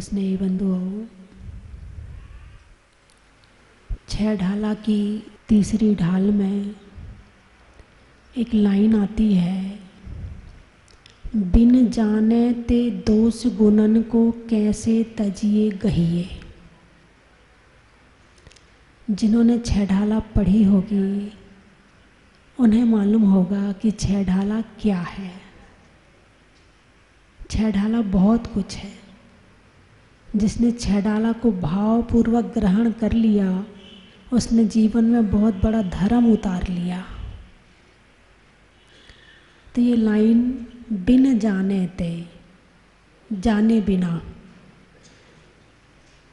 स्नेही बंधुओं, छह ढाला की तीसरी ढाल में एक लाइन आती है, बिन जाने ते दोष गुणन को कैसे तजिए गहिए। जिन्होंने छह ढाला पढ़ी होगी उन्हें मालूम होगा कि छह ढाला क्या है। छह ढाला बहुत कुछ है। जिसने छह ढाला को भावपूर्वक ग्रहण कर लिया उसने जीवन में बहुत बड़ा धर्म उतार लिया। तो ये लाइन बिन जाने ते, जाने बिना,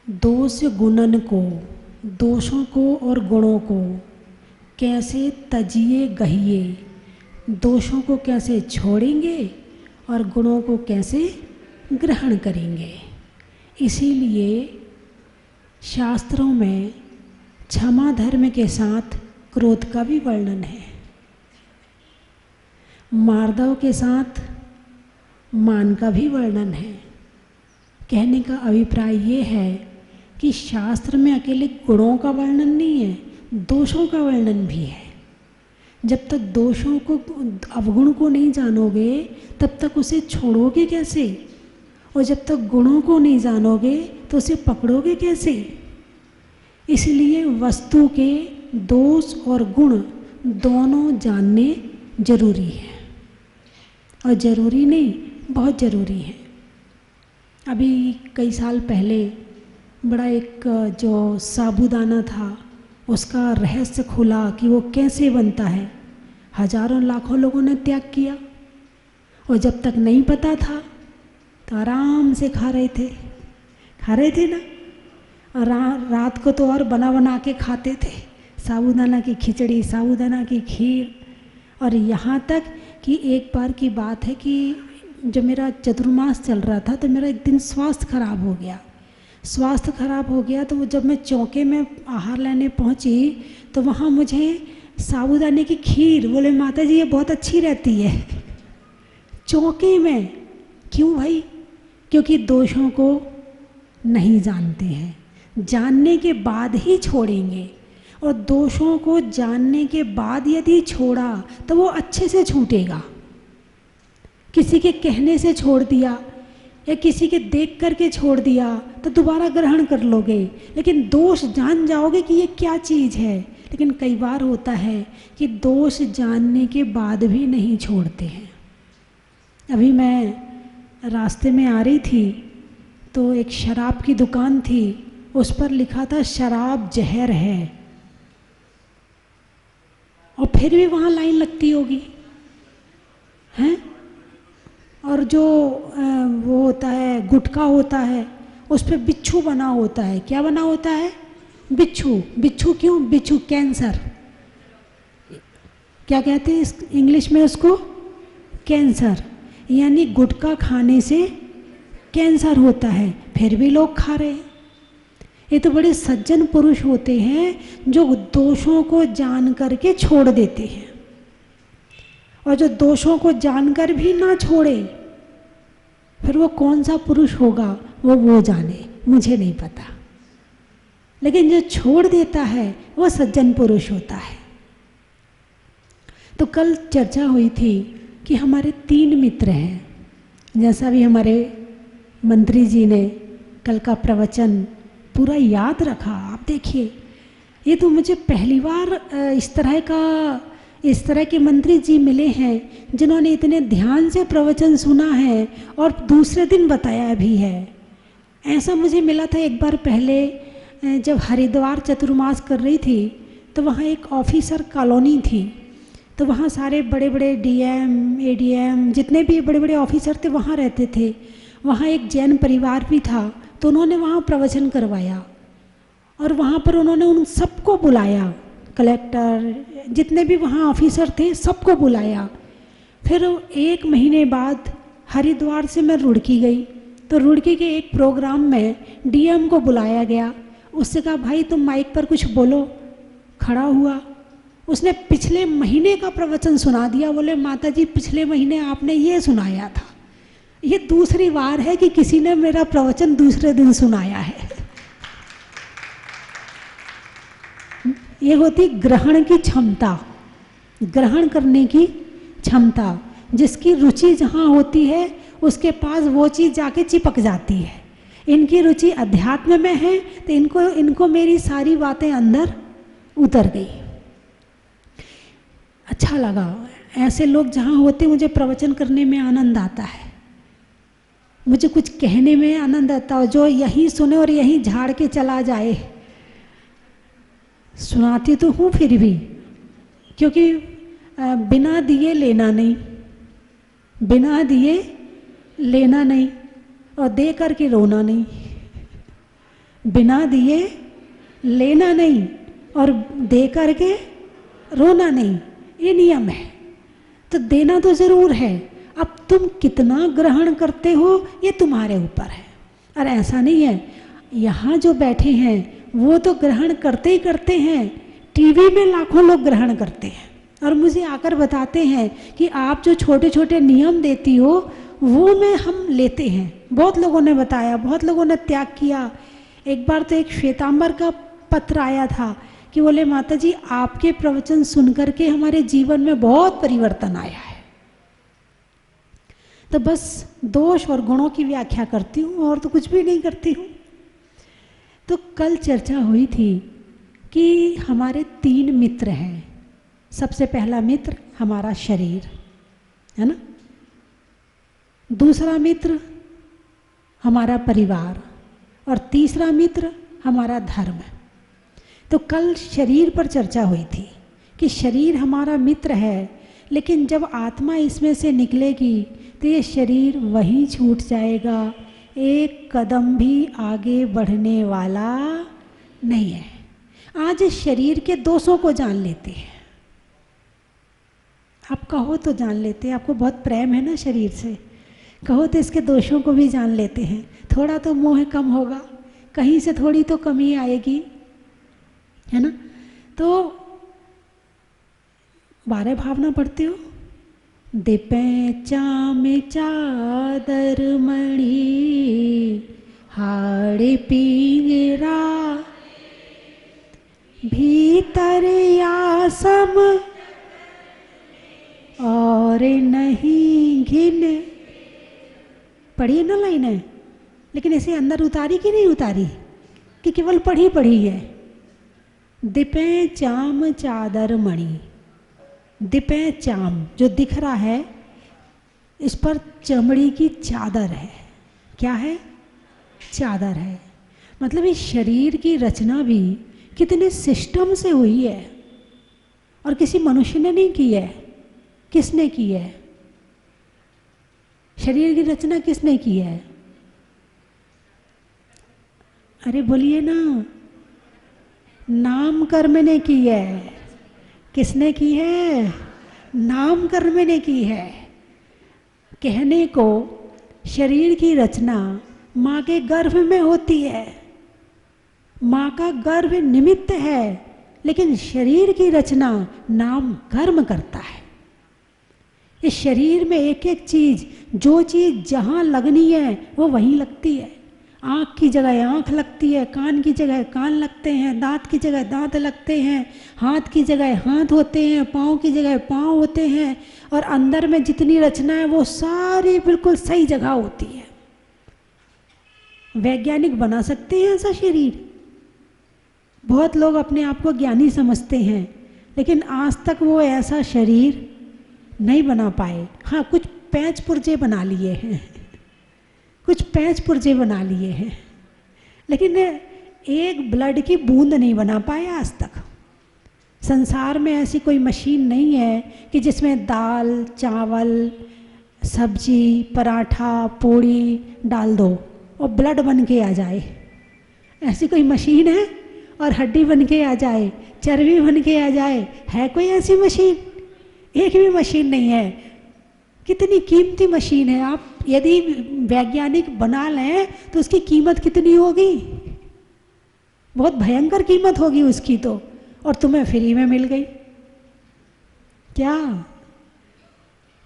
दोष गुणन को, दोषों को और गुणों को कैसे तजिए गहिए, दोषों को कैसे छोड़ेंगे और गुणों को कैसे ग्रहण करेंगे। इसीलिए शास्त्रों में क्षमा धर्म के साथ क्रोध का भी वर्णन है, मार्दव के साथ मान का भी वर्णन है। कहने का अभिप्राय ये है कि शास्त्र में अकेले गुणों का वर्णन नहीं है, दोषों का वर्णन भी है। जब तक दोषों को, अवगुण को नहीं जानोगे तब तक उसे छोड़ोगे कैसे, और जब तक गुणों को नहीं जानोगे तो उसे पकड़ोगे कैसे। इसलिए वस्तु के दोष और गुण दोनों जानने जरूरी है, और ज़रूरी नहीं, बहुत ज़रूरी है। अभी कई साल पहले बड़ा एक जो साबूदाना था उसका रहस्य खुला कि वो कैसे बनता है। हजारों लाखों लोगों ने त्याग किया, और जब तक नहीं पता था तो आराम से खा रहे थे ना। और रात को तो और बना के खाते थे, साबूदाना की खिचड़ी, साबूदाना की खीर। और यहाँ तक कि एक बार की बात है कि जब मेरा चतुर्मास चल रहा था तो मेरा एक दिन स्वास्थ्य खराब हो गया। तो वो जब मैं चौके में आहार लेने पहुँची तो वहाँ मुझे साबूदाने की खीर, बोले माता जी ये बहुत अच्छी रहती है। चौके में क्यों भाई? क्योंकि दोषों को नहीं जानते हैं, जानने के बाद ही छोड़ेंगे। और दोषों को जानने के बाद यदि छोड़ा तो वो अच्छे से छूटेगा। किसी के कहने से छोड़ दिया या किसी के देख करके छोड़ दिया तो दोबारा ग्रहण कर लोगे, लेकिन दोष जान जाओगे कि ये क्या चीज़ है। लेकिन कई बार होता है कि दोष जानने के बाद भी नहीं छोड़ते हैं। अभी मैं रास्ते में आ रही थी तो एक शराब की दुकान थी, उस पर लिखा था शराब जहर है, और फिर भी वहाँ लाइन लगती होगी हैं। और जो वो होता है, गुटखा होता है, उस पर बिच्छू बना होता है। क्या बना होता है? बिच्छू क्यों? बिच्छू कैंसर, क्या कहते हैं इस इंग्लिश में उसको? कैंसर। यानी गुटखा खाने से कैंसर होता है, फिर भी लोग खा रहे हैं। ये तो बड़े सज्जन पुरुष होते हैं जो दोषों को जान करके छोड़ देते हैं, और जो दोषों को जानकर भी ना छोड़े फिर वो कौन सा पुरुष होगा वो जाने, मुझे नहीं पता। लेकिन जो छोड़ देता है वो सज्जन पुरुष होता है। तो कल चर्चा हुई थी कि हमारे 3 मित्र हैं। जैसा भी हमारे मंत्री जी ने कल का प्रवचन पूरा याद रखा। आप देखिए, ये तो मुझे पहली बार इस तरह के मंत्री जी मिले हैं जिन्होंने इतने ध्यान से प्रवचन सुना है और दूसरे दिन बताया भी है। ऐसा मुझे मिला था एक बार पहले, जब हरिद्वार चतुर्मास कर रही थी तो वहाँ एक ऑफिसर कॉलोनी थी। तो वहाँ सारे बड़े बड़े डीएम, एडीएम, जितने भी बड़े बड़े ऑफिसर थे वहाँ रहते थे। वहाँ एक जैन परिवार भी था, तो उन्होंने वहाँ प्रवचन करवाया, और वहाँ पर उन्होंने उन सबको बुलाया, कलेक्टर, जितने भी वहाँ ऑफिसर थे सबको बुलाया। फिर 1 महीने बाद हरिद्वार से मैं रुड़की गई, तो रुड़की के एक प्रोग्राम में डीएम को बुलाया गया। उससे कहा भाई तुम माइक पर कुछ बोलो। खड़ा हुआ, उसने पिछले महीने का प्रवचन सुना दिया। बोले माता जी पिछले महीने आपने ये सुनाया था, ये दूसरी बार है कि किसी ने मेरा प्रवचन दूसरे दिन सुनाया है। ये होती ग्रहण की क्षमता, ग्रहण करने की क्षमता। जिसकी रुचि जहाँ होती है उसके पास वो चीज़ जाके चिपक जाती है। इनकी रुचि अध्यात्म में है तो इनको मेरी सारी बातें अंदर उतर गई। अच्छा लगा। ऐसे लोग जहाँ होते मुझे प्रवचन करने में आनंद आता है, मुझे कुछ कहने में आनंद आता है। जो यहीं सुने और यहीं झाड़ के चला जाए, सुनाती तो हूँ फिर भी, क्योंकि बिना दिए लेना नहीं, बिना दिए लेना नहीं, और दे करके रोना नहीं। बिना दिए लेना नहीं और दे करके रोना नहीं, ये नियम है। तो देना तो ज़रूर है, अब तुम कितना ग्रहण करते हो ये तुम्हारे ऊपर है। और ऐसा नहीं है, यहाँ जो बैठे हैं वो तो ग्रहण करते ही करते हैं। टीवी में लाखों लोग ग्रहण करते हैं और मुझे आकर बताते हैं कि आप जो छोटे छोटे नियम देती हो वो में हम लेते हैं। बहुत लोगों ने बताया, बहुत लोगों ने त्याग किया। एक बार तो एक श्वेतांबर का पत्र आया था कि बोले माता जी आपके प्रवचन सुन करके हमारे जीवन में बहुत परिवर्तन आया है। तो बस दोष और गुणों की व्याख्या करती हूँ और तो कुछ भी नहीं करती हूँ। तो कल चर्चा हुई थी कि हमारे 3 मित्र हैं। सबसे पहला मित्र हमारा शरीर है ना, दूसरा मित्र हमारा परिवार और तीसरा मित्र हमारा धर्म। तो कल शरीर पर चर्चा हुई थी कि शरीर हमारा मित्र है, लेकिन जब आत्मा इसमें से निकलेगी तो ये शरीर वहीं छूट जाएगा, एक कदम भी आगे बढ़ने वाला नहीं है। आज इस शरीर के दोषों को जान लेते हैं। आप कहो तो जान लेते हैं, आपको बहुत प्रेम है ना शरीर से, कहो तो इसके दोषों को भी जान लेते हैं। थोड़ा तो मोह कम होगा, कहीं से थोड़ी तो कमी आएगी, है ना। तो 12 भावना पढ़ते हो, दिपे चाम चादर मणि हाड़े पिंजरा भीतर यासम और नहीं घिन। पढ़ी ना लाइन है, लेकिन इसे अंदर उतारी कि नहीं उतारी, कि केवल पढ़ी पढ़ी है। दिपे चाम चादर मणि, दिपे चाम जो दिख रहा है इस पर चमड़ी की चादर है। क्या है? चादर है। मतलब इस शरीर की रचना भी कितने सिस्टम से हुई है और किसी मनुष्य ने नहीं की है। किसने की है? शरीर की रचना किसने की है? अरे बोलिए ना, नाम कर्म ने की है। किसने की है? नाम कर्म ने की है। कहने को शरीर की रचना माँ के गर्भ में होती है, माँ का गर्भ निमित्त है, लेकिन शरीर की रचना नाम कर्म करता है। इस शरीर में एक एक चीज, जो चीज जहाँ लगनी है वो वहीं लगती है। आँख की जगह आँख लगती है, कान की जगह कान लगते हैं, दांत की जगह दांत लगते हैं, हाथ की जगह हाथ होते हैं, पाँव की जगह पाँव होते हैं, और अंदर में जितनी रचना है वो सारी बिल्कुल सही जगह होती है। वैज्ञानिक बना सकते हैं ऐसा शरीर। बहुत लोग अपने आप को ज्ञानी समझते हैं, लेकिन आज तक वो ऐसा शरीर नहीं बना पाए। हाँ, कुछ पैच पुर्जे बना लिए हैं, कुछ पैच पुर्जे बना लिए हैं, लेकिन एक ब्लड की बूंद नहीं बना पाए आज तक। संसार में ऐसी कोई मशीन नहीं है कि जिसमें दाल, चावल, सब्जी, पराठा, पूड़ी डाल दो और ब्लड बन के आ जाए। ऐसी कोई मशीन है? और हड्डी बन के आ जाए, चर्बी बन के आ जाए? है कोई ऐसी मशीन? एक भी मशीन नहीं है। कितनी कीमती मशीन है। आप यदि वैज्ञानिक बना लें तो उसकी कीमत कितनी होगी? बहुत भयंकर कीमत होगी उसकी तो। और तुम्हें फ्री में मिल गई क्या?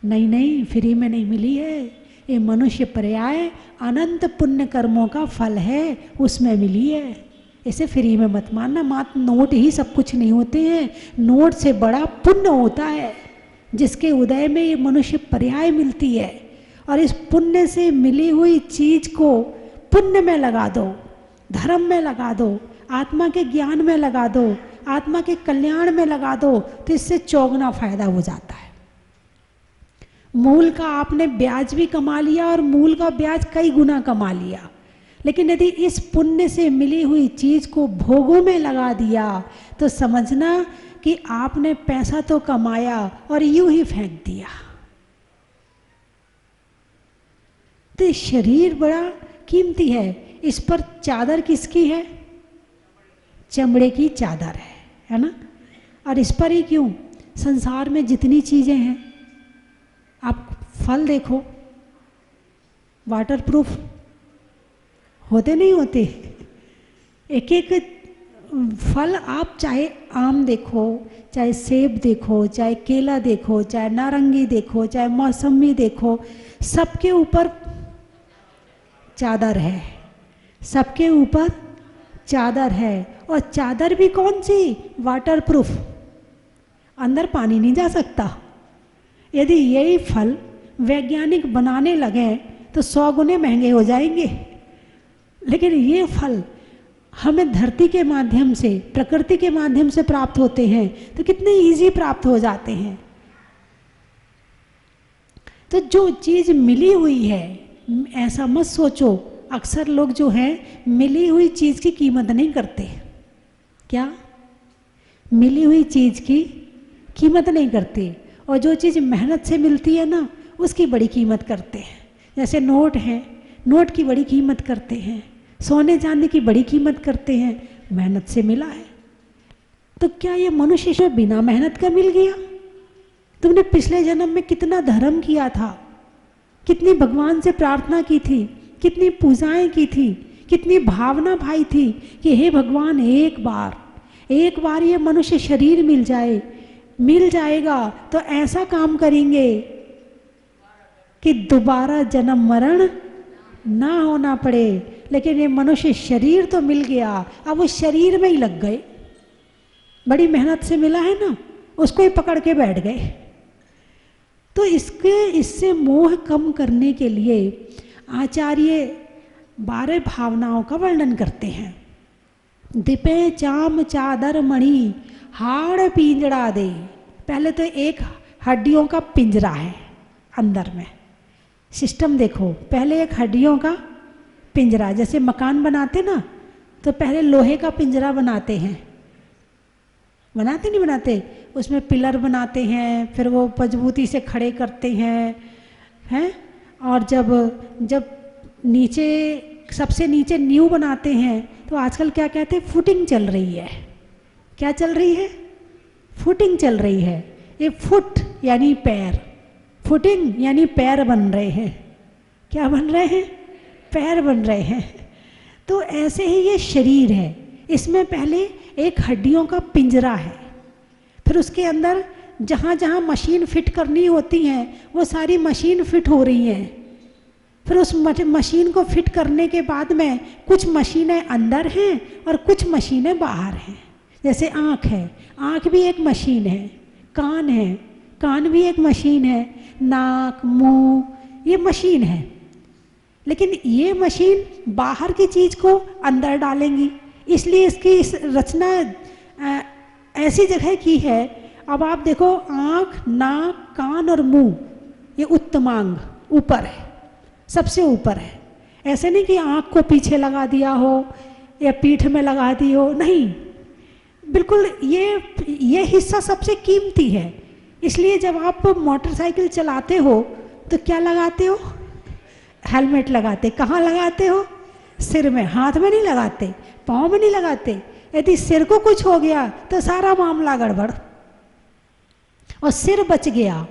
नहीं नहीं, फ्री में नहीं मिली है। ये मनुष्य पर्याय अनंत पुण्य कर्मों का फल है, उसमें मिली है। इसे फ्री में मत मानना। मात्र नोट ही सब कुछ नहीं होते हैं, नोट से बड़ा पुण्य होता है जिसके उदय में ये मनुष्य पर्याय मिलती है। और इस पुण्य से मिली हुई चीज को पुण्य में लगा दो, धर्म में लगा दो, आत्मा के ज्ञान में लगा दो, आत्मा के कल्याण में लगा दो, तो इससे चौगुना फायदा हो जाता है। मूल का आपने ब्याज भी कमा लिया और मूल का ब्याज कई गुना कमा लिया। लेकिन यदि इस पुण्य से मिली हुई चीज को भोगों में लगा दिया तो समझना कि आपने पैसा तो कमाया और यूं ही फेंक दिया। तो शरीर बड़ा कीमती है। इस पर चादर किसकी है? चमड़े की चादर है ना। और इस पर ही क्यों? संसार में जितनी चीजें हैं, आप फल देखो, वाटरप्रूफ होते नहीं होते? एक एक फल आप चाहे आम देखो, चाहे सेब देखो, चाहे केला देखो, चाहे नारंगी देखो, चाहे मौसमी देखो, सबके ऊपर चादर है, सबके ऊपर चादर है। और चादर भी कौन सी? वाटरप्रूफ, अंदर पानी नहीं जा सकता। यदि यही फल वैज्ञानिक बनाने लगे तो 100 गुने महंगे हो जाएंगे। लेकिन ये फल हमें धरती के माध्यम से, प्रकृति के माध्यम से प्राप्त होते हैं तो कितने इजी प्राप्त हो जाते हैं। तो जो चीज मिली हुई है, ऐसा मत सोचो, अक्सर लोग जो है मिली हुई चीज की कीमत नहीं करते। क्या? मिली हुई चीज की कीमत नहीं करते। और जो चीज मेहनत से मिलती है ना, उसकी बड़ी कीमत करते हैं। जैसे नोट है, नोट की बड़ी कीमत करते हैं, सोने चांदी की बड़ी कीमत करते हैं, मेहनत से मिला है। तो क्या ये मनुष्य से बिना मेहनत का मिल गया? तुमने पिछले जन्म में कितना धर्म किया था, कितनी भगवान से प्रार्थना की थी, कितनी पूजाएं की थी, कितनी भावना भाई थी कि हे भगवान एक बार ये मनुष्य शरीर मिल जाएगा तो ऐसा काम करेंगे कि दोबारा जन्म मरण ना होना पड़े। लेकिन ये मनुष्य शरीर तो मिल गया, अब वो शरीर में ही लग गए। बड़ी मेहनत से मिला है ना, उसको ही पकड़ के बैठ गए। तो इससे मोह कम करने के लिए आचार्य 12 भावनाओं का वर्णन करते हैं। दीपे चाम चादर मणि हाड़ पिंजड़ा दे। पहले तो एक हड्डियों का पिंजरा है अंदर में, सिस्टम देखो। पहले एक हड्डियों का पिंजरा, जैसे मकान बनाते ना तो पहले लोहे का पिंजरा बनाते हैं, बनाते नहीं बनाते? उसमें पिलर बनाते हैं, फिर वो मजबूती से खड़े करते हैं। और जब नीचे, सबसे नीचे नींव बनाते हैं तो आजकल क्या कहते हैं? फुटिंग चल रही है। क्या चल रही है? फुटिंग चल रही है। ये फुट यानी पैर, फुटिंग यानी पैर बन रहे हैं। क्या बन रहे हैं? पैर बन रहे हैं। तो ऐसे ही ये शरीर है, इसमें पहले एक हड्डियों का पिंजरा है, फिर उसके अंदर जहाँ जहाँ मशीन फिट करनी होती हैं वो सारी मशीन फिट हो रही हैं। फिर उस मशीन को फिट करने के बाद में कुछ मशीनें अंदर हैं और कुछ मशीनें बाहर हैं। जैसे आँख है, आँख भी एक मशीन है, कान है, कान भी एक मशीन है, नाक मुंह ये मशीन है। लेकिन ये मशीन बाहर की चीज़ को अंदर डालेंगी, इसलिए इसकी इस रचना ऐसी जगह की है। अब आप देखो, आँख, नाक, कान और मुंह ये उत्तमांग ऊपर है, सबसे ऊपर है। ऐसे नहीं कि आँख को पीछे लगा दिया हो या पीठ में लगा दी हो, नहीं, बिल्कुल ये हिस्सा सबसे कीमती है। इसलिए जब आप मोटरसाइकिल चलाते हो तो क्या लगाते हो? हेलमेट लगाते। कहाँ लगाते हो? सिर में, हाथ में नहीं लगाते, पाँव में नहीं लगाते। यदि सिर को कुछ हो गया तो सारा मामला गड़बड़। और सिर बच गया,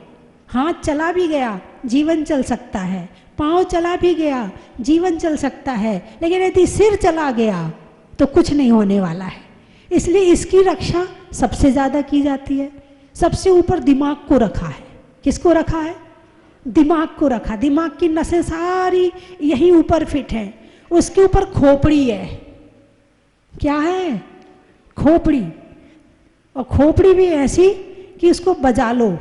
हाथ चला भी गया, जीवन चल सकता है, पाँव चला भी गया, जीवन चल सकता है। लेकिन यदि सिर चला गया तो कुछ नहीं होने वाला है। इसलिए इसकी रक्षा सबसे ज़्यादा की जाती है। सबसे ऊपर दिमाग को रखा है। किसको रखा है? दिमाग को रखा, दिमाग की नसें सारी यहीं ऊपर फिट है, उसके ऊपर खोपड़ी है। क्या है? खोपड़ी। और खोपड़ी भी ऐसी कि इसको बजा लो।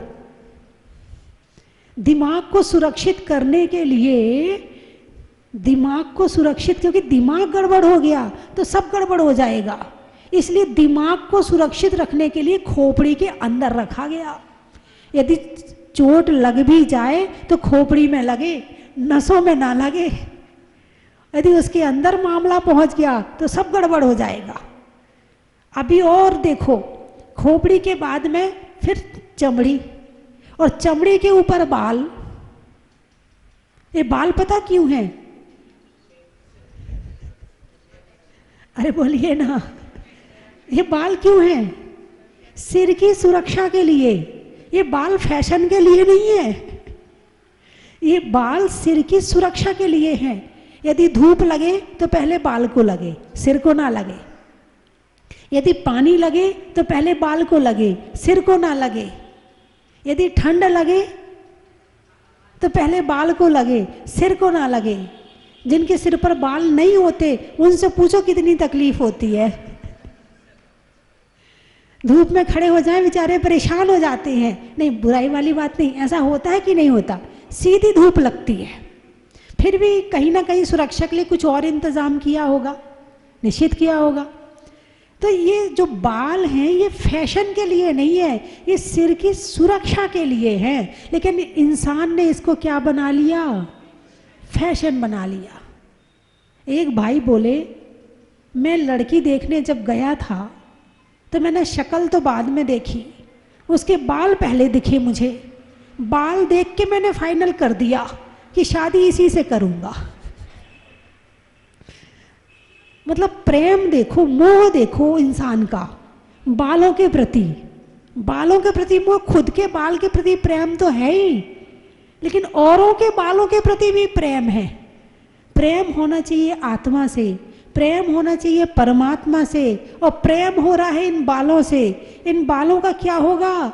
दिमाग को सुरक्षित करने के लिए, दिमाग को सुरक्षित, क्योंकि दिमाग गड़बड़ हो गया तो सब गड़बड़ हो जाएगा, इसलिए दिमाग को सुरक्षित रखने के लिए खोपड़ी के अंदर रखा गया। यदि चोट लग भी जाए तो खोपड़ी में लगे, नसों में ना लगे। यदि उसके अंदर मामला पहुंच गया तो सब गड़बड़ हो जाएगा। अभी और देखो, खोपड़ी के बाद में फिर चमड़ी, और चमड़ी के ऊपर बाल। ये बाल पता क्यों है? अरे बोलिए ना, ये बाल क्यों है? सिर की सुरक्षा के लिए। ये बाल फैशन के लिए नहीं है, ये बाल सिर की सुरक्षा के लिए हैं। यदि धूप लगे तो पहले बाल को लगे, सिर को ना लगे। यदि पानी लगे तो पहले बाल को लगे, सिर को ना लगे। यदि ठंड लगे तो पहले बाल को लगे, सिर को ना लगे। जिनके सिर पर बाल नहीं होते उनसे पूछो कितनी तकलीफ होती है। धूप में खड़े हो जाएं बेचारे परेशान हो जाते हैं। नहीं, बुराई वाली बात नहीं, ऐसा होता है कि नहीं होता? सीधी धूप लगती है, फिर भी कहीं ना कहीं सुरक्षा के लिए कुछ और इंतजाम किया होगा, निश्चित किया होगा। तो ये जो बाल हैं ये फैशन के लिए नहीं है, ये सिर की सुरक्षा के लिए है। लेकिन इंसान ने इसको क्या बना लिया? फैशन बना लिया। एक भाई बोले, मैं लड़की देखने जब गया था तो मैंने शक्ल तो बाद में देखी, उसके बाल पहले दिखे मुझे। बाल देख के मैंने फाइनल कर दिया कि शादी इसी से करूंगा। मतलब प्रेम देखो, मोह देखो इंसान का बालों के प्रति। बालों के प्रति मोह, खुद के बाल के प्रति प्रेम तो है ही, लेकिन औरों के बालों के प्रति भी प्रेम है। प्रेम होना चाहिए आत्मा से, प्रेम होना चाहिए परमात्मा से, और प्रेम हो रहा है इन बालों से। इन बालों का क्या होगा?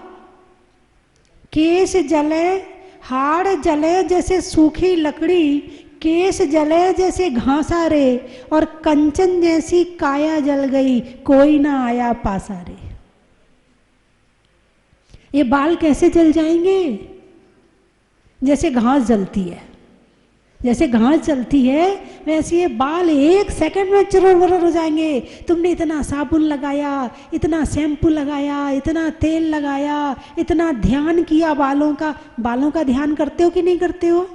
केस जले, हाड़ जले जैसे सूखी लकड़ी, केस जले जैसे घासा रे, और कंचन जैसी काया जल गई, कोई ना आया पासा रे। ये बाल कैसे जल जाएंगे? जैसे घास जलती है, जैसे घास जलती है वैसे ये बाल एक सेकंड में चुरमुर हो जाएंगे। तुमने इतना साबुन लगाया, इतना शैम्पू लगाया, इतना तेल लगाया, इतना ध्यान किया बालों का। बालों का ध्यान करते हो कि नहीं करते हो?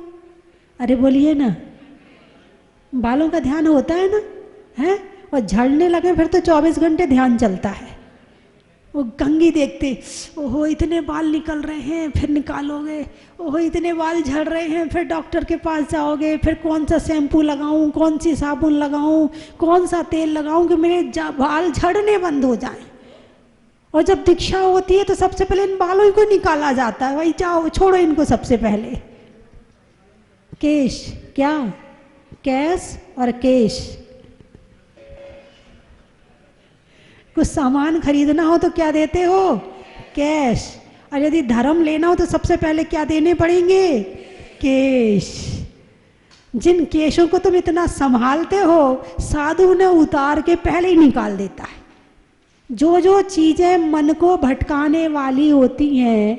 अरे बोलिए ना, बालों का ध्यान होता है ना, है? और झड़ने लगे फिर तो 24 घंटे ध्यान चलता है। वो कंघी देखते, ओहो इतने बाल निकल रहे हैं, फिर निकालोगे, ओहो इतने बाल झड़ रहे हैं, फिर डॉक्टर के पास जाओगे, फिर कौन सा शैम्पू लगाऊं, कौन सी साबुन लगाऊं, कौन सा तेल लगाऊं कि मेरे बाल झड़ने बंद हो जाएं। और जब दीक्षा होती है तो सबसे पहले इन बालों को निकाला जाता है, भाई जाओ छोड़ो इनको। सबसे पहले केश, क्या केस और केश। कुछ सामान खरीदना हो तो क्या देते हो? कैश। और यदि धर्म लेना हो तो सबसे पहले क्या देने पड़ेंगे? केश। जिन केशों को तुम इतना संभालते हो, साधु ने उतार के पहले ही निकाल देता है। जो जो चीजें मन को भटकाने वाली होती हैं,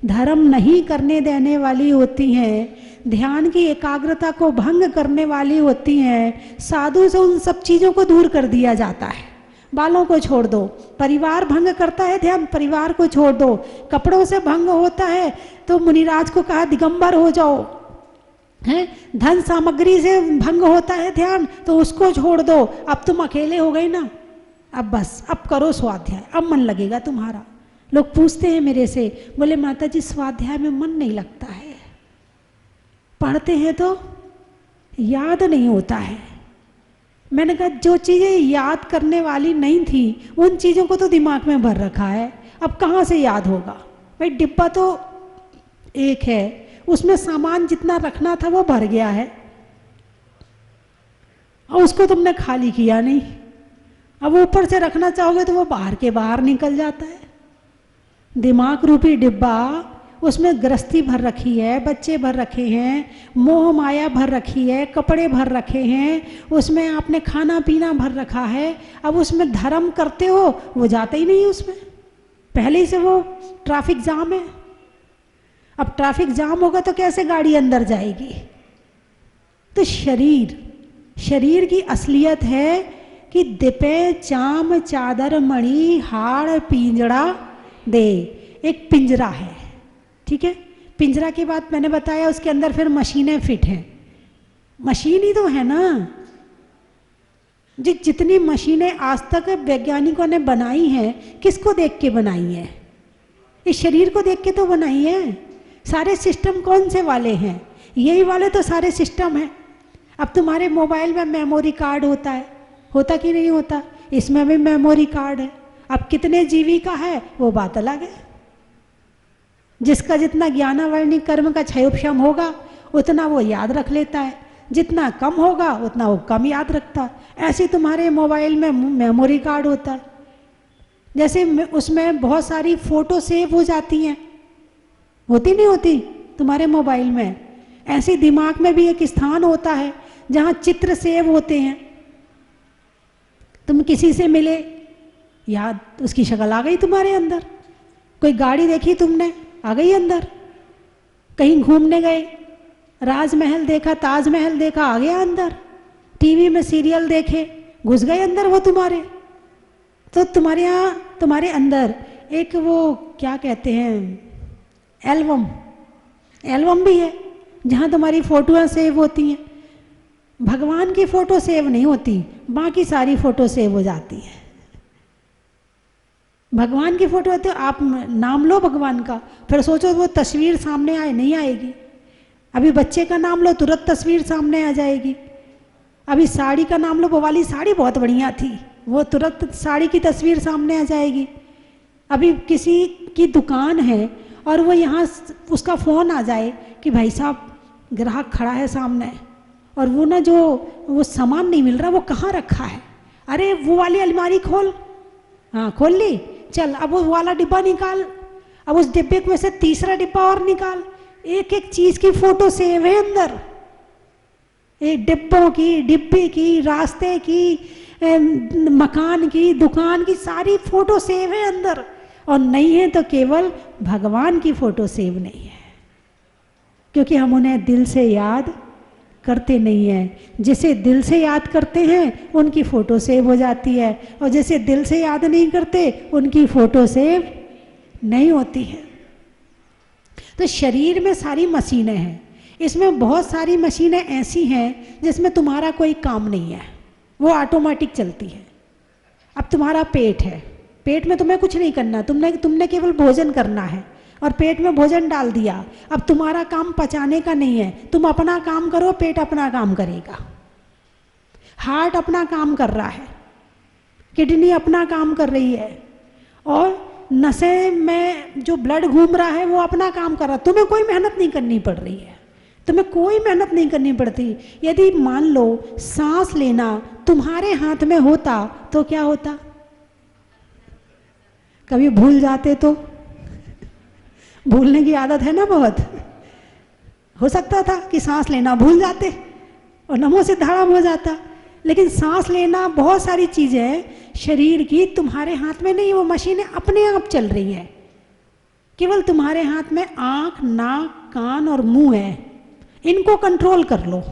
धर्म नहीं करने देने वाली होती हैं, ध्यान की एकाग्रता को भंग करने वाली होती हैं, साधु से उन सब चीजों को दूर कर दिया जाता है। बालों को छोड़ दो। परिवार भंग करता है ध्यान, परिवार को छोड़ दो। कपड़ों से भंग होता है तो मुनिराज को कहा दिगंबर हो जाओ, है? धन सामग्री से भंग होता है ध्यान, तो उसको छोड़ दो। अब तुम अकेले हो गए ना, अब बस अब करो स्वाध्याय, अब मन लगेगा तुम्हारा। लोग पूछते हैं मेरे से, बोले माता जी स्वाध्याय में मन नहीं लगता है, पढ़ते हैं तो याद नहीं होता है। मैंने कहा जो चीज़ें याद करने वाली नहीं थी उन चीज़ों को तो दिमाग में भर रखा है, अब कहाँ से याद होगा? भाई डिब्बा तो एक है, उसमें सामान जितना रखना था वो भर गया है, और उसको तुमने खाली किया नहीं। अब ऊपर से रखना चाहोगे तो वो बाहर के बाहर निकल जाता है। दिमाग रूपी डिब्बा उसमें गृहस्थी भर रखी है, बच्चे भर रखे हैं, मोह माया भर रखी है, कपड़े भर रखे हैं, उसमें आपने खाना पीना भर रखा है। अब उसमें धर्म करते हो, वो जाते ही नहीं उसमें, पहले ही से वो ट्रैफिक जाम है। अब ट्रैफिक जाम होगा तो कैसे गाड़ी अंदर जाएगी? तो शरीर की असलियत है कि दिपे चाम चादर मणि हाड़ पिंजड़ा दे, एक पिंजरा है, ठीक है। पिंजरा की बात मैंने बताया, उसके अंदर फिर मशीनें फिट हैं। मशीन ही तो है ना, जितनी मशीनें आज तक वैज्ञानिकों ने बनाई हैं, किसको देख के बनाई है? इस शरीर को देख के तो बनाई है। सारे सिस्टम कौन से वाले हैं? यही वाले तो सारे सिस्टम हैं। अब तुम्हारे मोबाइल में मेमोरी कार्ड होता है, होता कि नहीं होता? इसमें भी मेमोरी कार्ड है। अब कितने जीबी का है वो बात अलग है। जिसका जितना ज्ञानावर्णी कर्म का क्षयोपशम होगा उतना वो याद रख लेता है, जितना कम होगा उतना वो कम याद रखता है। ऐसे तुम्हारे मोबाइल में मेमोरी कार्ड होता है, जैसे उसमें बहुत सारी फोटो सेव हो जाती हैं, होती नहीं होती तुम्हारे मोबाइल में? ऐसे दिमाग में भी एक स्थान होता है जहाँ चित्र सेव होते हैं। तुम किसी से मिले, याद उसकी शक्ल आ गई तुम्हारे अंदर। कोई गाड़ी देखी तुमने, आ गई अंदर। कहीं घूमने गए, राजमहल देखा, ताजमहल देखा, आ गया अंदर। टीवी में सीरियल देखे, घुस गए अंदर वो तुम्हारे। तो तुम्हारे यहाँ, तुम्हारे अंदर एक वो क्या कहते हैं, एल्बम भी है जहाँ तुम्हारी फोटोएं सेव होती हैं। भगवान की फोटो सेव नहीं होती, बाकी सारी फोटो सेव हो जाती है। भगवान की फोटो है तो आप नाम लो भगवान का, फिर सोचो वो तस्वीर सामने आए, नहीं आएगी। अभी बच्चे का नाम लो, तुरंत तस्वीर सामने आ जाएगी। अभी साड़ी का नाम लो, वो वाली साड़ी बहुत बढ़िया थी, वो तुरंत साड़ी की तस्वीर सामने आ जाएगी। अभी किसी की दुकान है और वो यहाँ उसका फ़ोन आ जाए कि भाई साहब ग्राहक खड़ा है सामने और वो ना जो वो सामान नहीं मिल रहा, वो कहाँ रखा है? अरे वो वाली अलमारी खोल, हाँ खोल ली, चल अब वो वाला डिब्बा निकाल, अब उस डिब्बे में से तीसरा डिब्बा और निकाल। एक एक चीज़ की फोटो सेव है अंदर, एक डिब्बों की, डिब्बे की, रास्ते की, मकान की, दुकान की, सारी फोटो सेव है अंदर। और नहीं है तो केवल भगवान की फोटो सेव नहीं है, क्योंकि हम उन्हें दिल से याद करते नहीं हैं। जिसे दिल से याद करते हैं उनकी फ़ोटो सेव हो जाती है, और जिसे दिल से याद नहीं करते उनकी फ़ोटो सेव नहीं होती है। तो शरीर में सारी मशीनें हैं, इसमें बहुत सारी मशीनें ऐसी हैं जिसमें तुम्हारा कोई काम नहीं है, वो ऑटोमेटिक चलती है। अब तुम्हारा पेट है, पेट में तुम्हें कुछ नहीं करना, तुमने केवल भोजन करना है और पेट में भोजन डाल दिया। अब तुम्हारा काम पचाने का नहीं है, तुम अपना काम करो, पेट अपना काम करेगा। हार्ट अपना काम कर रहा है, किडनी अपना काम कर रही है, और नसें में जो ब्लड घूम रहा है वो अपना काम कर रहा है। तुम्हें कोई मेहनत नहीं करनी पड़ रही है, तुम्हें कोई मेहनत नहीं करनी पड़ती। यदि मान लो सांस लेना तुम्हारे हाथ में होता तो क्या होता? कभी भूल जाते तो? भूलने की आदत है ना बहुत, हो सकता था कि सांस लेना भूल जाते और नमो सिद्धाराम हो जाता। लेकिन सांस लेना, बहुत सारी चीज़ें शरीर की तुम्हारे हाथ में नहीं, वो मशीनें अपने आप चल रही हैं। केवल तुम्हारे हाथ में आँख, नाक, कान और मुंह है, इनको कंट्रोल कर लो।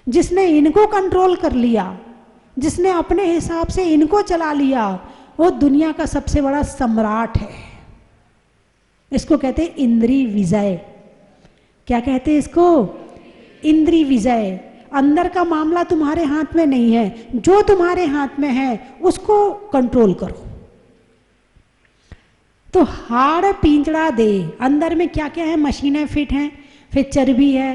जिसने इनको कंट्रोल कर लिया, जिसने अपने हिसाब से इनको चला लिया, वो दुनिया का सबसे बड़ा सम्राट है। इसको कहते हैं इंद्री विजय। क्या कहते हैं इसको? इंद्री विजय। अंदर का मामला तुम्हारे हाथ में नहीं है, जो तुम्हारे हाथ में है उसको कंट्रोल करो। तो हाड़ पिंजड़ा दे, अंदर में क्या क्या है? मशीनें फिट हैं, फिर चर्बी है,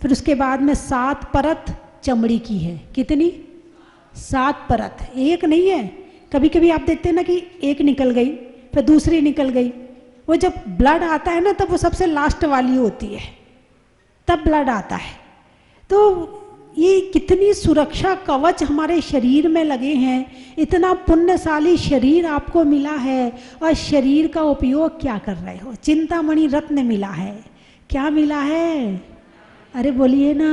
फिर उसके बाद में 7 परत चमड़ी की है। कितनी? 7 परत, एक नहीं है। कभी कभी आप देखते हैं ना कि एक निकल गई, फिर दूसरी निकल गई। वो जब ब्लड आता है ना तब वो सबसे लास्ट वाली होती है, तब ब्लड आता है। तो ये कितनी सुरक्षा कवच हमारे शरीर में लगे हैं, इतना पुण्यशाली शरीर आपको मिला है और शरीर का उपयोग क्या कर रहे हो? चिंतामणि रत्न मिला है, क्या मिला है? अरे बोलिए ना।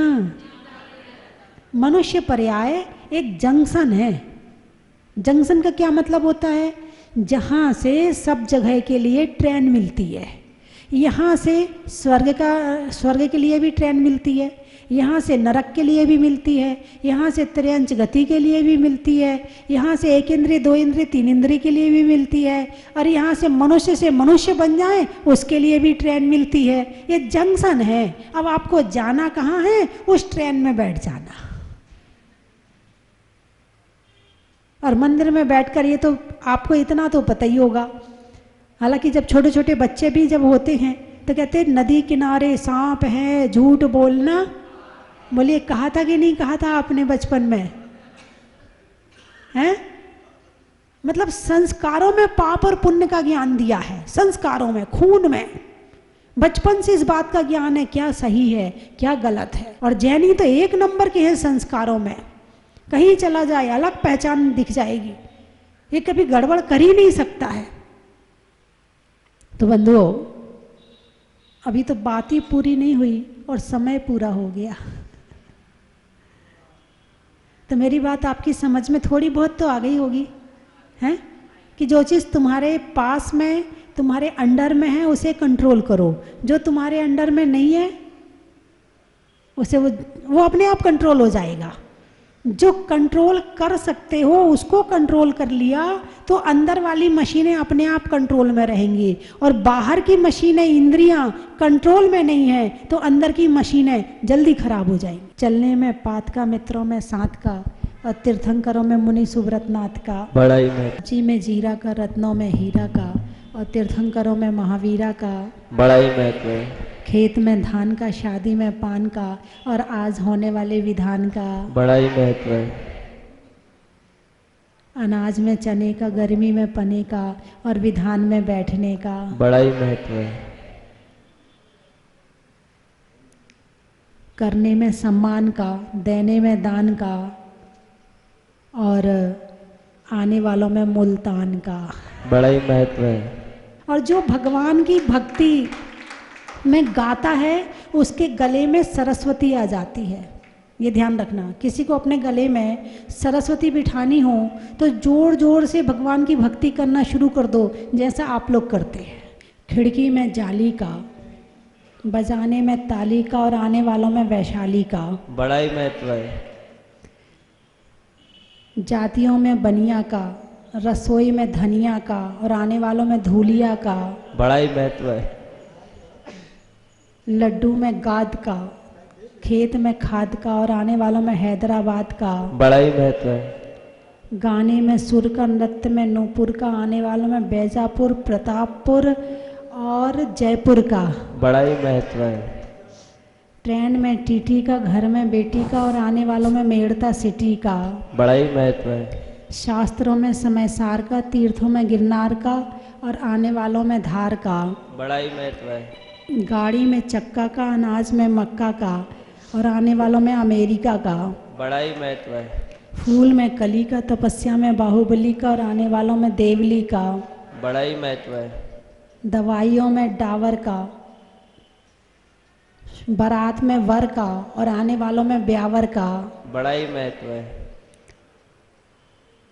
मनुष्य पर्याय एक जंक्शन है। जंक्शन का क्या मतलब होता है? जहाँ से सब जगह के लिए ट्रेन मिलती है। यहाँ से स्वर्ग के लिए भी ट्रेन मिलती है, यहाँ से नरक के लिए भी मिलती है, यहाँ से त्रियंच गति के लिए भी मिलती है, यहाँ से 1 इंद्रिय 2 इंद्रिय 3 इंद्रिय के लिए भी मिलती है, और यहाँ से मनुष्य बन जाए उसके लिए भी ट्रेन मिलती है। ये जंक्शन है। अब आपको जाना कहाँ है? उस ट्रेन में बैठ जाना। और मंदिर में बैठकर ये तो आपको इतना तो पता ही होगा। हालांकि जब छोटे छोटे बच्चे भी जब होते हैं तो कहते हैं नदी किनारे सांप है, झूठ बोलना। बोलिए, कहा था कि नहीं कहा था आपने बचपन में? हैं? मतलब संस्कारों में पाप और पुण्य का ज्ञान दिया है, संस्कारों में, खून में। बचपन से इस बात का ज्ञान है क्या सही है क्या गलत है। और जैनी तो 1 नंबर के हैं संस्कारों में। कहीं चला जाए अलग पहचान दिख जाएगी, ये कभी गड़बड़ कर ही नहीं सकता है। तो बंधुओं, अभी तो बात ही पूरी नहीं हुई और समय पूरा हो गया। तो मेरी बात आपकी समझ में थोड़ी बहुत तो आ गई होगी, हैं? कि जो चीज़ तुम्हारे पास में, तुम्हारे अंडर में है, उसे कंट्रोल करो। जो तुम्हारे अंडर में नहीं है उसे वो अपने आप कंट्रोल हो जाएगा। जो कंट्रोल कर सकते हो उसको कंट्रोल कर लिया तो अंदर वाली मशीनें अपने आप कंट्रोल में रहेंगी, और बाहर की मशीनें, इंद्रियां कंट्रोल में नहीं है तो अंदर की मशीनें जल्दी खराब हो जाएंगी। चलने में पात का, मित्रों में सात का, और तीर्थंकरों में मुनि सुब्रतनाथ का, बड़ाई में जी में जीरा का, रत्नों में हीरा का, और तीर्थंकरों में महावीरा का, बड़ाई में खेत में धान का, शादी में पान का, और आज होने वाले विधान का, बड़ाई महत्व है। अनाज में चने का, गर्मी में पने का, और विधान में बैठने का, बड़ाई महत्व है। करने में सम्मान का, देने में दान का, और आने वालों में मुल्तान का, बड़ाई महत्व है। और जो भगवान की भक्ति में गाता है उसके गले में सरस्वती आ जाती है। ये ध्यान रखना, किसी को अपने गले में सरस्वती बिठानी हो तो जोर जोर से भगवान की भक्ति करना शुरू कर दो, जैसा आप लोग करते हैं। खिड़की में जाली का, बजाने में ताली का, और आने वालों में वैशाली का, बड़ाई महत्व है। जातियों में बनिया का, रसोई में धनिया का, और आने वालों में धूलिया का, बड़ाई महत्व है। लड्डू में गाद का, खेत में खाद का, और आने वालों में हैदराबाद का, बड़ाई महत्व है। गाने में सुर का, नृत्य में नूपुर का, आने वालों में बैजापुर, प्रतापपुर और जयपुर का, बड़ाई महत्व है। ट्रेन में टीटी का, घर में बेटी का, और आने वालों में मेड़ता सिटी का, बड़ाई महत्व है। शास्त्रों में समयसार का, तीर्थों में गिरनार का, और आने वालों में धार का, बड़ाई महत्व है। गाड़ी में चक्का का, अनाज में मक्का का, और आने वालों में अमेरिका का, बड़ाई महत्व है। फूल में कली का, तपस्या में बाहुबली का, और आने वालों में देवली का, बड़ाई महत्व है। दवाइयों में डावर का, बारात में वर का, और आने वालों में ब्यावर का, बड़ाई महत्व है।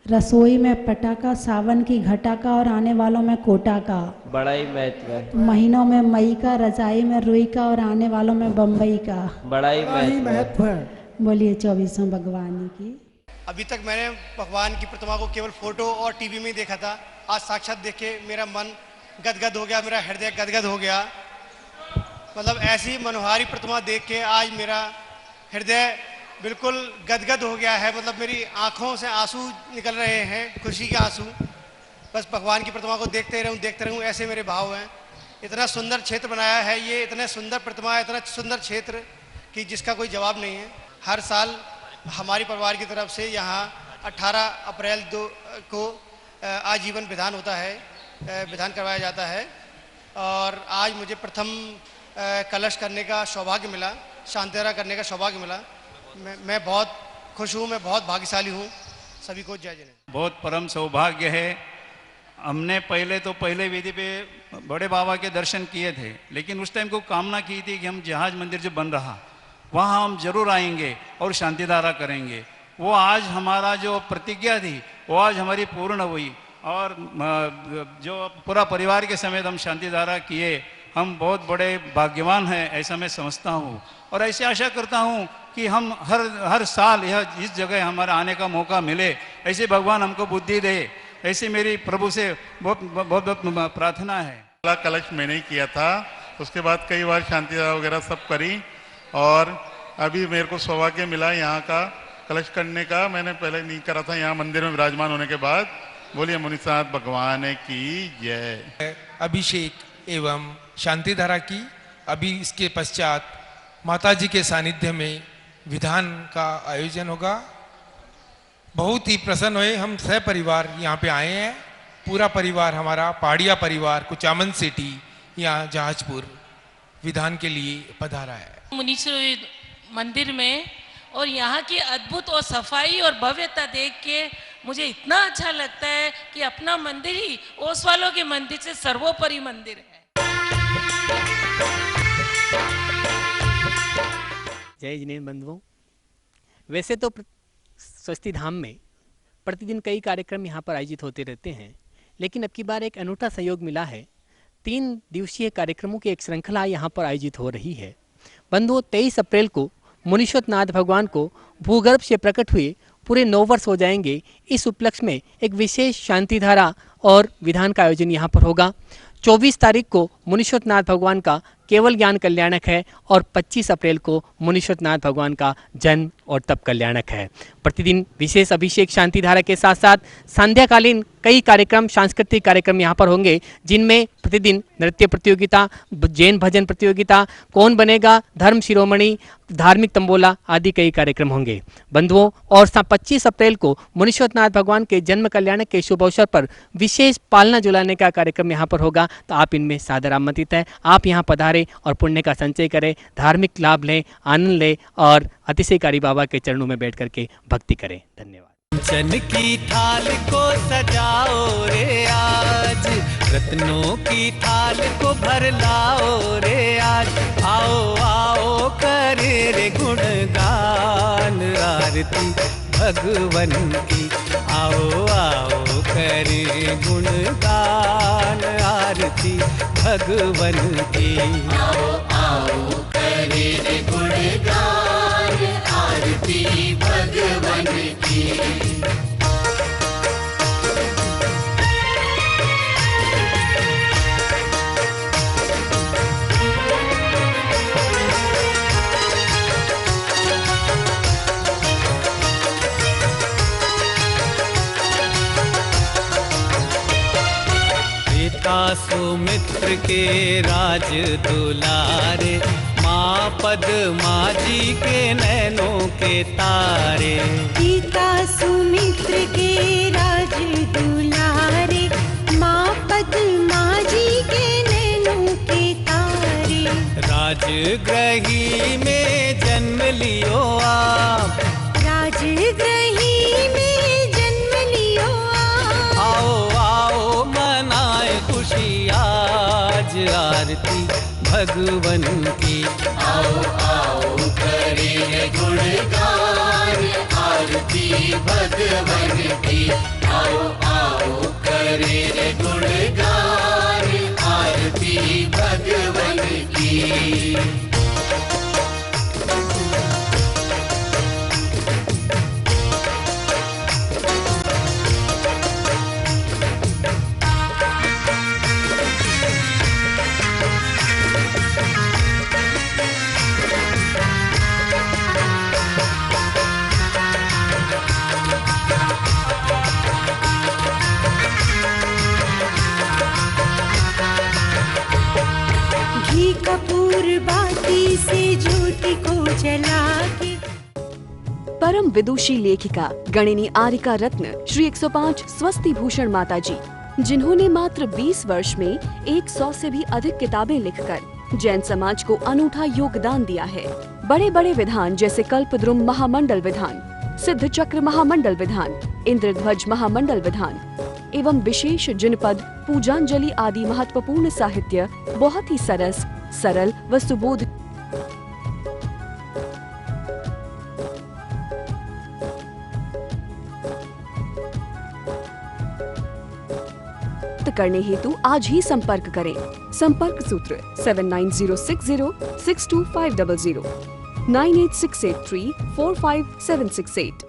रसोई में पटाखा, सावन की घटा का, और आने वालों में कोटा का, बड़ाई महत्व है। महीनों में मई का, रजाई में रुई का, और आने वालों में बम्बई का, बड़ाई महत्व है। बोलिए 24 भगवान की। अभी तक मैंने भगवान की प्रतिमा को केवल फोटो और टीवी में ही देखा था। आज साक्षात देख के मेरा मन गदगद हो गया, मेरा हृदय गदगद हो गया। मतलब ऐसी मनोहारी प्रतिमा देख के आज मेरा हृदय बिल्कुल गदगद हो गया है। मतलब मेरी आंखों से आंसू निकल रहे हैं, खुशी के आंसू। बस भगवान की प्रतिमा को देखते रहूं, ऐसे मेरे भाव हैं। इतना सुंदर क्षेत्र बनाया है ये, इतने सुंदर प्रतिमा है, इतना सुंदर क्षेत्र कि जिसका कोई जवाब नहीं है। हर साल हमारी परिवार की तरफ से यहाँ 18 अप्रैल को आजीवन विधान होता है, विधान करवाया जाता है। और आज मुझे प्रथम कलश करने का सौभाग्य मिला, शांतेरा करने का सौभाग्य मिला। मैं बहुत खुश हूँ, मैं बहुत भाग्यशाली हूँ। सभी को जय जिनेन्द्र। बहुत परम सौभाग्य है। हमने पहले विधि पे बड़े बाबा के दर्शन किए थे, लेकिन उस टाइम को कामना की थी कि हम जहाज मंदिर जो बन रहा वहाँ हम जरूर आएंगे और शांतिधारा करेंगे। वो आज हमारा जो प्रतिज्ञा थी वो आज हमारी पूर्ण हुई और जो पूरा परिवार के समेत हम शांतिधारा किए। हम बहुत बड़े भाग्यवान हैं, ऐसा मैं समझता हूँ और ऐसे आशा करता हूँ कि हम हर साल यह इस जगह हमारा आने का मौका मिले, ऐसे भगवान हमको बुद्धि दे, ऐसी मेरी प्रभु से बहुत प्रार्थना है। कलश मैंने ही किया था, उसके बाद कई बार शांतिधारा वगैरह सब करी और अभी मेरे को सौभाग्य मिला यहाँ का कलश करने का। मैंने पहले नहीं करा था, यहाँ मंदिर में विराजमान होने के बाद। बोलिए मुनिनाथ भगवान की जय। अभिषेक एवं शांतिधारा की, अभी इसके पश्चात माताजी के सानिध्य में विधान का आयोजन होगा। बहुत ही प्रसन्न हुए, हम सह परिवार यहाँ पे आए हैं। पूरा परिवार हमारा पहाड़िया परिवार कुचामन सिटी यहाँ जहाजपुर विधान के लिए पधारा है मुनीश्वर मंदिर में। और यहाँ की अद्भुत और सफाई और भव्यता देख के मुझे इतना अच्छा लगता है कि अपना मंदिर ही ओसवालों के मंदिर से सर्वोपरि मंदिर है। जय जिनेन्द्र बंधुओं, वैसे तो स्वस्ति धाम में प्रतिदिन कई कार्यक्रम यहाँ पर आयोजित होते रहते हैं, लेकिन अब की बार एक अनूठा सहयोग मिला है। 3 दिवसीय कार्यक्रमों की एक श्रृंखला यहाँ पर आयोजित हो रही है। बंधुओं, 23 अप्रैल को मुनीश्वरनाथ भगवान को भूगर्भ से प्रकट हुए पूरे 9 वर्ष हो जाएंगे। इस उपलक्ष्य में एक विशेष शांतिधारा और विधान का आयोजन यहाँ पर होगा। 24 तारीख को मुनीश्वरनाथ भगवान का केवल ज्ञान कल्याणक है और 25 अप्रैल को मुनीश्वरनाथ भगवान का जन्म और तप कल्याणक है। प्रतिदिन विशेष अभिषेक शांतिधारा के साथ साथ संध्याकालीन कई कार्यक्रम, सांस्कृतिक कार्यक्रम यहाँ पर होंगे, जिनमें प्रतिदिन नृत्य प्रतियोगिता, जैन भजन प्रतियोगिता, कौन बनेगा धर्म शिरोमणि, धार्मिक तंबोला आदि कई कार्यक्रम होंगे। बंधुओं, और 25 अप्रैल को मुनीश्वरनाथ भगवान के जन्म कल्याणक के शुभ अवसर पर विशेष पालना झुलाने का कार्यक्रम यहाँ पर होगा। तो आप इनमें सादर आमंत्रित है। आप यहाँ पधारें और पुण्य का संचय करें, धार्मिक लाभ लें, आनंद लें और अतिशयकारी बाबा के चरणों में बैठ करके भक्ति करें। धन्यवाद। चन की थाल को सजाओ रे आज, रत्नों की थाल को भर लाओ रे आज। आओ आओ करे रे गुणगान आरती भगवन की। आओ आओ करे गुणगान आरती भगवन की। आओ आओ करे रे गुणगान आरती भगवन की। सुमित्र के राज दुलारे, माँ पद्मा जी के नैनों के तारे। पिता सुमित्र के राज दुलारे, माँ पद्मा जी के नैनों के तारे। राजगृही में जन्म लियो आप, राजगृही में जन्म लियो आप। आओ आओ मनाए खुशी आज आरती भगवन की। आओ आओ करे गुणगान आरती भगवन की। आओ आओ करे गुणगान आरती भगवन की। कपूर बाती से ज्योति को जला के। परम विदुषी लेखिका गणिनी आरिका रत्न श्री 105 स्वस्ति भूषण माता जी, जिन्होंने मात्र 20 वर्ष में 100 से भी अधिक किताबें लिखकर जैन समाज को अनूठा योगदान दिया है। बड़े बड़े विधान जैसे कल्पद्रुम महामंडल विधान, सिद्ध चक्र महामंडल विधान, इंद्रध्वज महामंडल विधान एवं विशेष जिनपद, पूजांजलि आदि महत्वपूर्ण साहित्य बहुत ही सरस, सरल व सुबोध करने हेतु आज ही संपर्क करें। संपर्क सूत्र 7906062500 98683456768।